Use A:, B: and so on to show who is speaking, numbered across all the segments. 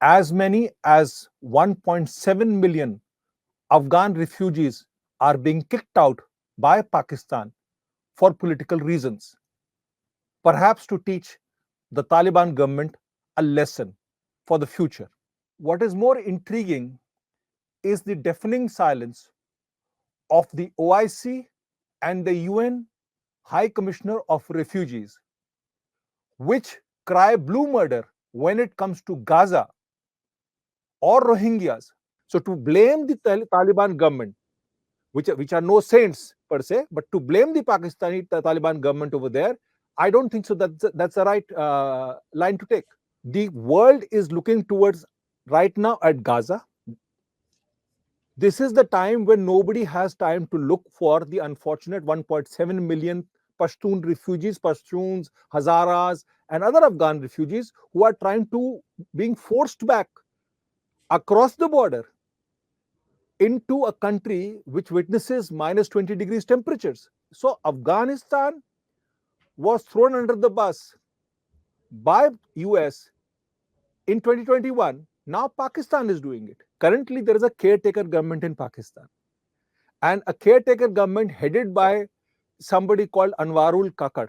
A: as many as 1.7 million Afghan refugees are being kicked out by Pakistan for political reasons, perhaps to teach the Taliban government a lesson for the future. What is more intriguing is the deafening silence of the OIC and the UN High Commissioner of Refugees, which cry blue murder when it comes to Gaza or Rohingyas. So to blame the Taliban government, which are no saints per se, but to blame the Pakistani Taliban government over there, I don't think so. That's the right line to take. The world is looking towards right now at Gaza. This is the time when nobody has time to look for the unfortunate 1.7 million Pashtun refugees, Pashtuns, Hazaras, and other Afghan refugees who are trying to being forced back across the border into a country which witnesses minus 20 degrees temperatures. So Afghanistan was thrown under the bus by US in 2021. Now Pakistan is doing it. Currently, there is a caretaker government in Pakistan, and a caretaker government headed by somebody called Anwarul Kakad.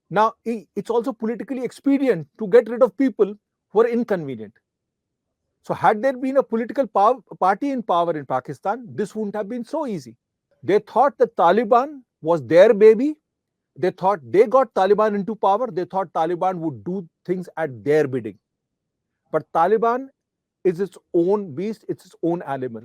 A: Now, it's also politically expedient to get rid of people who are inconvenient. So, had there been a political party in power in Pakistan, this wouldn't have been so easy. They thought the Taliban was their baby. They thought they got Taliban into power. They thought Taliban would do things at their bidding. But Taliban is its own beast, it's its own animal.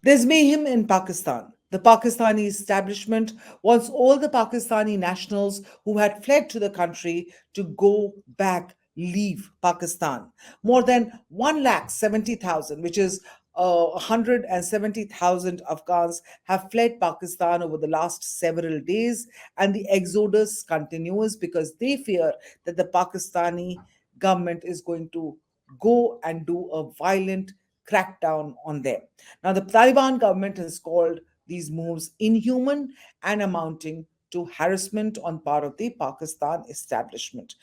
B: There's mayhem in Pakistan. The Pakistani establishment wants all the Pakistani nationals who had fled to the country to go back, leave Pakistan. More than 170,000, which is 170,000 Afghans have fled Pakistan over the last several days, and the exodus continues because they fear that the Pakistani government is going to go and do a violent crackdown on them. Now, the Taliban government has called these moves inhuman and amounting to harassment on part of the Pakistan establishment.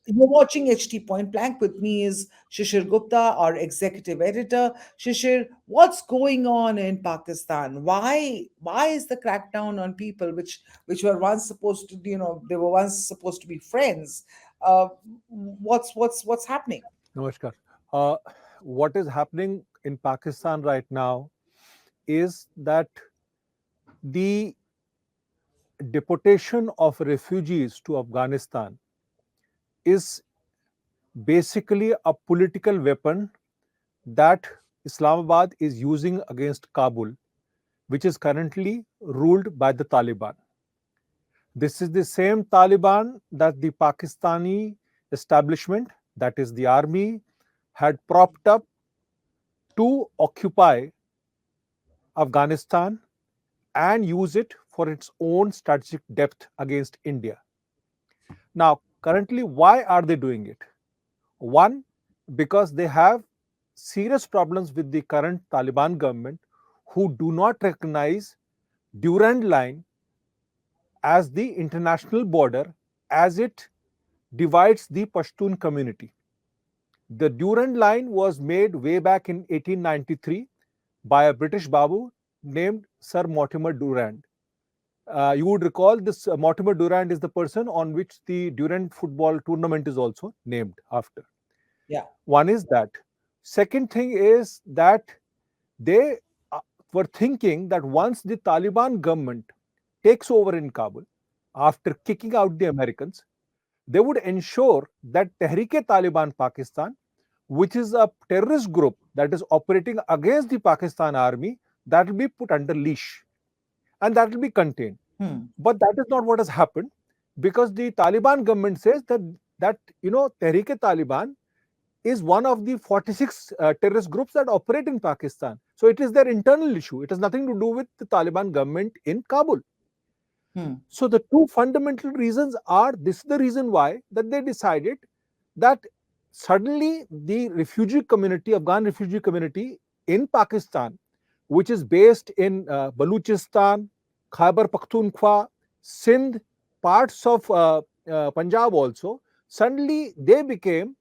B: You're watching HT Point Blank. With me is Shishir Gupta, our executive editor. Shishir, what's going on in Pakistan? Why is the crackdown on people which were once supposed to, they were once supposed to be friends? What's happening?
A: Namaskar. Uh, what is happening in Pakistan right now is that the deportation of refugees to Afghanistan is basically a political weapon that Islamabad is using against Kabul, which is currently ruled by the Taliban. This is the same Taliban that the Pakistani establishment, that is the army, had propped up to occupy Afghanistan and use it for its own strategic depth against India. Now, currently, why are they doing it? One, because they have serious problems with the current Taliban government, who do not recognize Durand Line as the international border as it divides the Pashtun community. The Durand Line was made way back in 1893 by a British Babu named Sir Mortimer Durand. You would recall this Mortimer Durand is the person on which the Durand football tournament is also named after.
B: Yeah.
A: One is that. Second thing is that they were thinking that once the Taliban government takes over in Kabul, after kicking out the Americans, they would ensure that Tehreek-e-Taliban Pakistan, which is a terrorist group that is operating against the Pakistan army, that will be put under leash and that will be contained. But that is not what has happened, because the Taliban government says that Tehreek-e-Taliban is one of the 46 terrorist groups that operate in Pakistan. So it is their internal issue. It has nothing to do with the Taliban government in Kabul. So the two fundamental reasons are, this is the reason why that they decided that suddenly the refugee community, Afghan refugee community in Pakistan, which is based in Baluchistan, Khyber Pakhtunkhwa, Sindh, parts of Punjab also, suddenly they became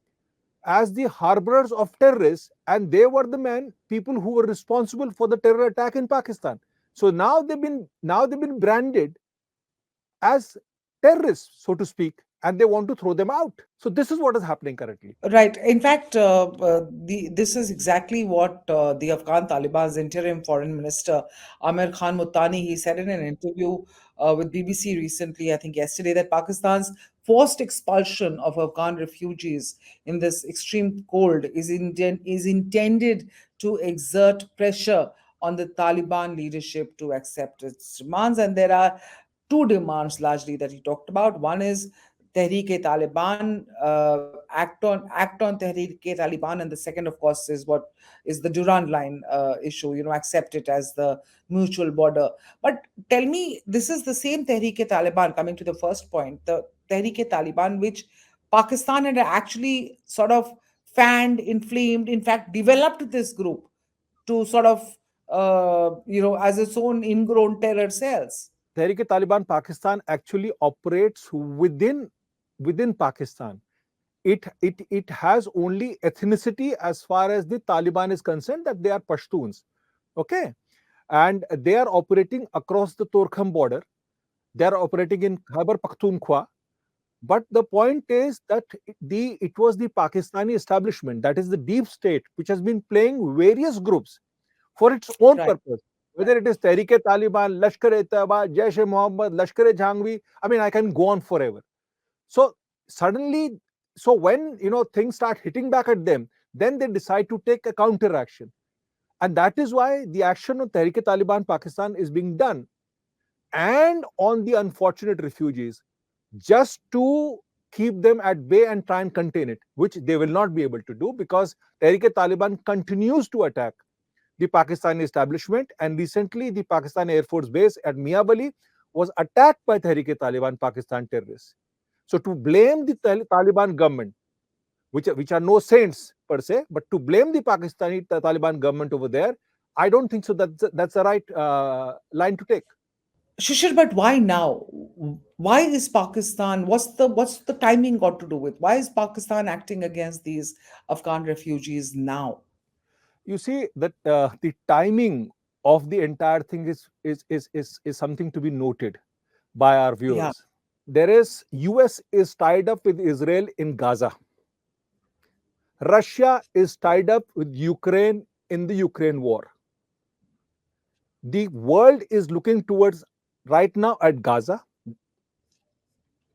A: as the harborers of terrorists, and they were the people who were responsible for the terror attack in Pakistan. So now they've been branded as terrorists, so to speak, and they want to throw them out. So this is what is happening currently.
B: Right. In fact, this is exactly what the Afghan Taliban's interim foreign minister, Amir Khan Muttani, he said in an interview with BBC recently, I think yesterday, that Pakistan's forced expulsion of Afghan refugees in this extreme cold is intended to exert pressure on the Taliban leadership to accept its demands. And there are two demands largely that he talked about. One is Tehreek-e-Taliban, act on Tehreek-e-Taliban, and the second, of course, is what is the Durand Line issue. Accept it as the mutual border. But tell me, this is the same Tehreek-e-Taliban. Coming to the first point, the Tehreek-e-Taliban, which Pakistan had actually sort of fanned, inflamed, in fact, developed this group to sort of, as its own ingrown terror cells.
A: Tehreek-e-Taliban Pakistan actually operates within Pakistan. It has only ethnicity as far as the Taliban is concerned, that they are Pashtuns. Okay, and they are operating across the Torkham border. They are operating in Khyber Pakhtunkhwa. But the point is that it was the Pakistani establishment, that is the deep state, which has been playing various groups for its own
B: Right.
A: purpose. Whether it is Tehreek-e-Taliban, Lashkar-e-Taiba, Jaish-e-Mohammed, Lashkar-e-Jhangvi, I mean, I can go on forever. So suddenly, so when things start hitting back at them, then they decide to take a counter action, and that is why the action on Tehreek-e-Taliban Pakistan is being done, and on the unfortunate refugees, just to keep them at bay and try and contain it, which they will not be able to do because Tehreek-e-Taliban continues to attack the Pakistani establishment. And recently, the Pakistan Air Force Base at Miabali was attacked by Tehreek-e-Taliban Pakistan terrorists. So to blame the Taliban government, which are no saints per se, but to blame the Pakistani Taliban government over there, I don't think so. That's the right line to take.
B: Shishir, but why now? Why is Pakistan? What's the timing got to do with? Why is Pakistan acting against these Afghan refugees now?
A: You see that the timing of the entire thing is something to be noted by our
B: Yeah,
A: viewers. There is US is tied up with Israel in Gaza. Russia is tied up with Ukraine in the Ukraine war. The world is looking towards right now at Gaza.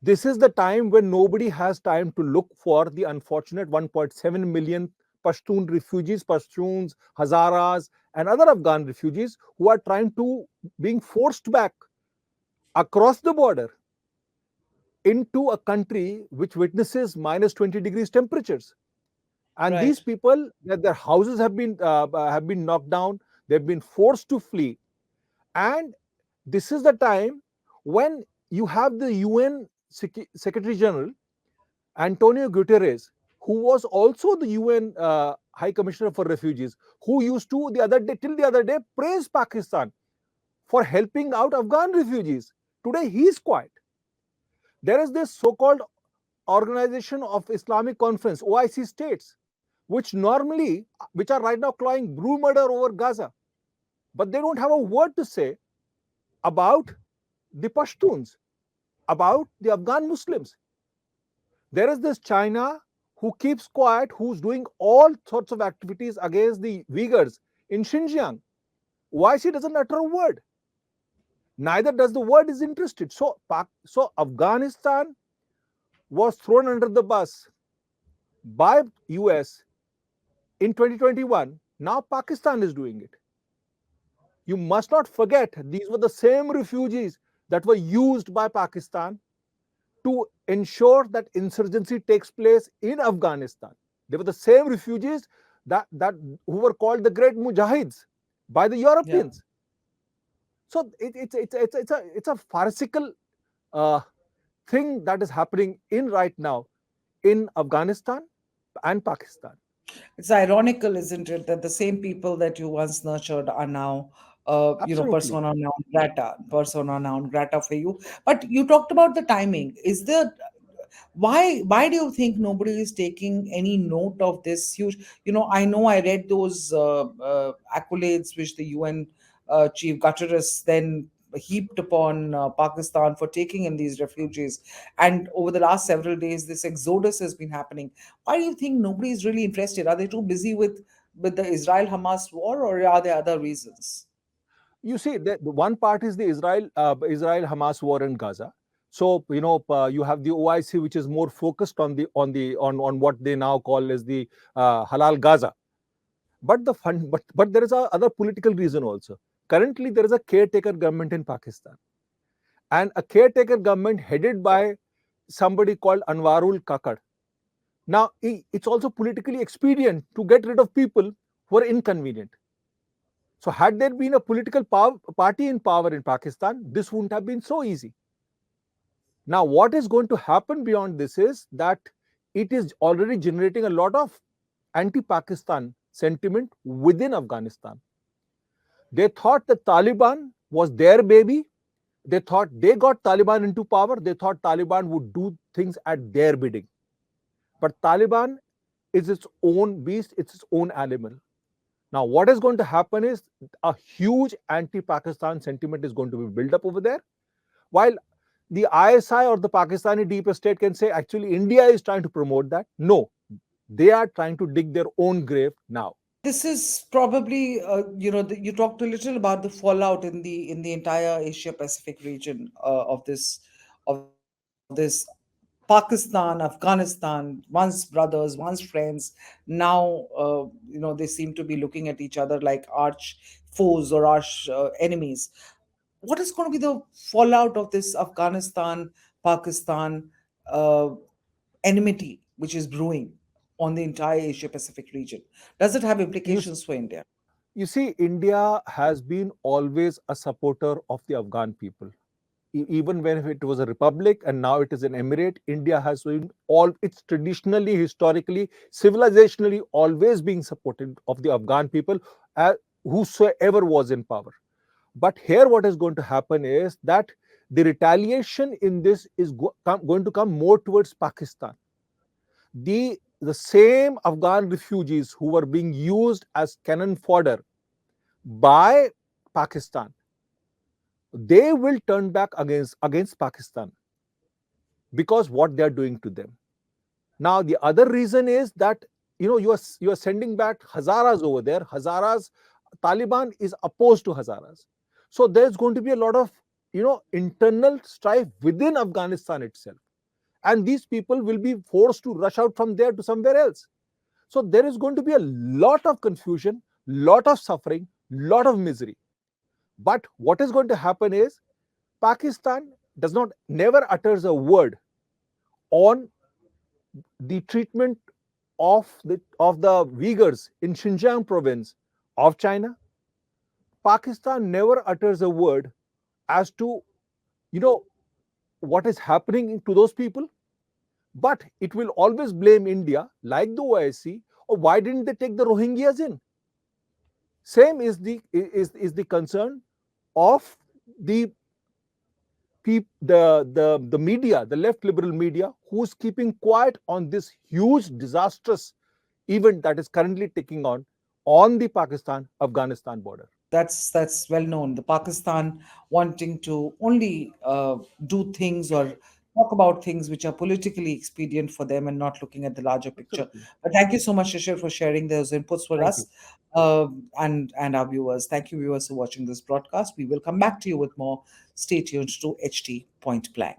A: This is the time when nobody has time to look for the unfortunate 1.7 million Pashtun refugees, Pashtuns, Hazaras, and other Afghan refugees who are trying to being forced back across the border into a country which witnesses minus 20 degrees temperatures. And
B: right.
A: these people, their houses have been knocked down, they've been forced to flee, and this is the time when you have the UN Secretary General Antonio Guterres, who was also the UN High Commissioner for Refugees, who used to till the other day praise Pakistan for helping out Afghan refugees. Today he is quiet. There is this so-called Organization of Islamic Conference, OIC states, which are right now clawing brew murder over Gaza, but they don't have a word to say about the Pashtuns, about the Afghan Muslims. There is this China who keeps quiet, who's doing all sorts of activities against the Uyghurs in Xinjiang. Why she doesn't utter a word? Neither does the world is interested. So Afghanistan was thrown under the bus by US in 2021. Now Pakistan is doing it. You must not forget these were the same refugees that were used by Pakistan to ensure that insurgency takes place in Afghanistan. They were the same refugees that who were called the Great Mujahids by the
B: Yeah.
A: Europeans. So it's a farcical uh, thing that is happening in right now in Afghanistan and Pakistan.
B: It's ironical, isn't it, that the same people that you once nurtured are now,
A: Absolutely.
B: persona non grata for you. But you talked about the timing. Is there why do you think nobody is taking any note of this huge, I know I read those accolades which the UN chief Guterres then heaped upon Pakistan for taking in these refugees, and over the last several days this exodus has been happening. Why do you think nobody is really interested? Are they too busy with the Israel Hamas war, or are there other reasons?
A: You see, the one part is the Israel Hamas war in Gaza. So you have the OIC, which is more focused on what they now call as the halal Gaza. But the fund, but there is a other political reason also. Currently, there is a caretaker government in Pakistan, and a caretaker government headed by somebody called Anwarul Kakad. Now, it's also politically expedient to get rid of people who are inconvenient. So, had there been a political party in power in Pakistan, this wouldn't have been so easy. Now, what is going to happen beyond this is that it is already generating a lot of anti Pakistan sentiment within Afghanistan. They thought the Taliban was their baby. They thought they got Taliban into power. They thought Taliban would do things at their bidding. But Taliban is its own beast, it's its own animal. Now, what is going to happen is a huge anti Pakistan sentiment is going to be built up over there. While the ISI or the Pakistani deep state can say, actually, India is trying to promote that. No, they are trying to dig their own grave now.
B: This is probably, you talked a little about the fallout in the entire Asia Pacific region of this Pakistan, Afghanistan, once brothers, once friends. Now, they seem to be looking at each other like arch foes or arch enemies. What is going to be the fallout of this Afghanistan Pakistan uh, enmity which is brewing on the entire Asia Pacific region? Does it have
A: You,
B: implications for India?
A: you see, India has been always a supporter of the Afghan people. Even when it was a republic and now it is an emirate, India has been all it's traditionally, historically, civilizationally always being supported of the Afghan people, uh, whosoever was in power. But here, what is going to happen is that the retaliation in this is going to come more towards Pakistan. The same Afghan refugees who were being used as cannon fodder by Pakistan, they will turn back against Pakistan because what they are doing to them. Now, the other reason is that you are sending back Hazaras over there. Hazaras, Taliban is opposed to Hazaras, so there's going to be a lot of internal strife within Afghanistan itself, and these people will be forced to rush out from there to somewhere else. So there is going to be a lot of confusion, lot of suffering, lot of misery. But what is going to happen is Pakistan does not never utters a word on the treatment of the Uyghurs in Xinjiang province of China. Pakistan never utters a word as to you know what is happening to those people, but it will always blame India, like the OIC, or why didn't they take the Rohingyas in? Same is the concern of the the media, the left liberal media, who's keeping quiet on this huge disastrous event that is currently taking on the Pakistan Afghanistan border.
B: That's well known. The Pakistan wanting to only do things or talk about things which are politically expedient for them and not looking at the larger picture.
A: Absolutely.
B: But thank you so much, Shishir, for sharing those inputs for
A: Thank you.
B: us and our viewers. Thank you, viewers, for watching this broadcast. We will come back to you with more. Stay tuned to HT Point Blank.